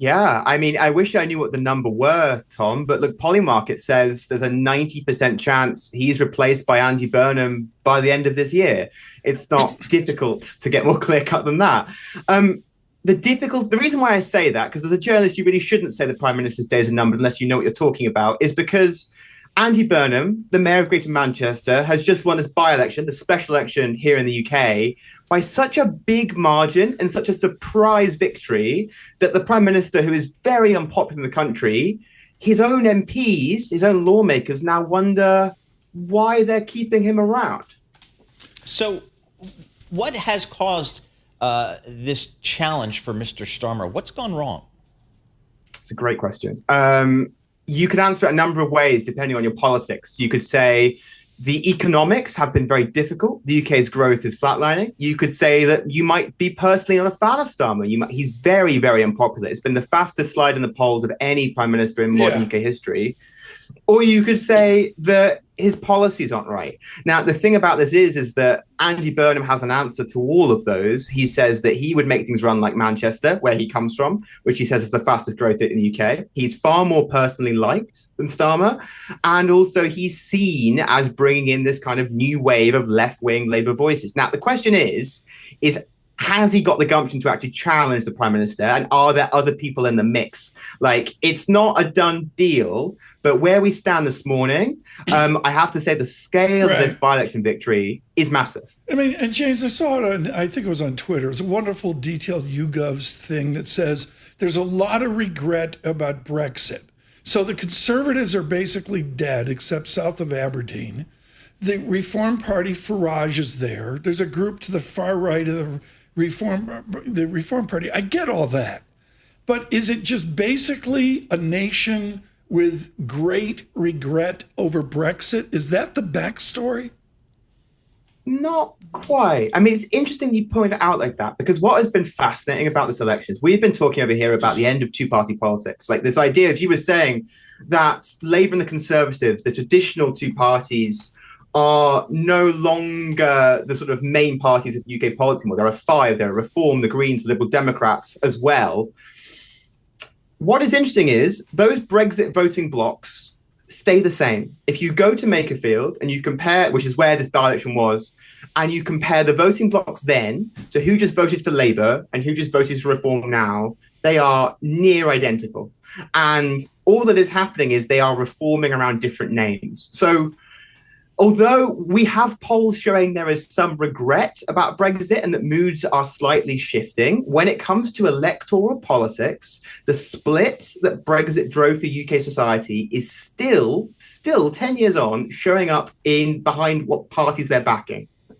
Yeah, I mean, I wish I knew what the number were, Tom, but look, Polymarket says there's a 90% chance he's replaced by Andy Burnham by the end of this year. It's not difficult to get more clear cut than that. Um, the reason why I say that, because as a journalist, you really shouldn't say the Prime Minister's days are numbered unless you know what you're talking about, is because Andy Burnham, the Mayor of Greater Manchester, has just won this by-election, the special election here in the UK, by such a big margin and such a surprise victory that the Prime Minister, who is very unpopular in the country, his own MPs, his own lawmakers now wonder why they're keeping him around. So, what has caused this challenge for Mr. Starmer? What's gone wrong? It's a great question. You could answer it a number of ways depending on your politics. You could say the economics have been very difficult. The UK's growth is flatlining. You could say that you might be personally not a fan of Starmer. He's very, very unpopular. It's been the fastest slide in the polls of any prime minister in modern UK history. Or you could say that his policies aren't right. Now, the thing about this is that Andy Burnham has an answer to all of those. He says that he would make things run like Manchester, where he comes from, which he says is the fastest growth rate in the UK. He's far more personally liked than Starmer. And also he's seen as bringing in this kind of new wave of left-wing Labour voices. Now, the question is has he got the gumption to actually challenge the Prime Minister? And are there other people in the mix? Like, it's not a done deal, but where we stand this morning, I have to say the scale of this by-election victory is massive. I mean, and James, I saw it on, I think it was on Twitter. It was a wonderful detailed YouGov's thing that says there's a lot of regret about Brexit. So the Conservatives are basically dead, except south of Aberdeen. The Reform Party, Farage, is there. There's a group to the far right of the Reform Party. I get all that. But is it just basically a nation with great regret over Brexit? Is that the backstory? Not quite. I mean, it's interesting you point it out like that, because what has been fascinating about this election is we've been talking over here about the end of two-party politics. Like this idea, as you were saying, that Labour and the Conservatives, the traditional two parties, are no longer the sort of main parties of UK politics anymore. There are five. There are Reform, the Greens, the Liberal Democrats as well. What is interesting is those Brexit voting blocks stay the same. If you go to Makerfield and you compare, which is where this by-election was, and you compare the voting blocks then to who just voted for Labour and who just voted for Reform now, they are near identical. And all that is happening is they are reforming around different names. So although we have polls showing there is some regret about Brexit and that moods are slightly shifting, when it comes to electoral politics, the split that Brexit drove to UK society is still 10 years on, showing up in behind what parties they're backing.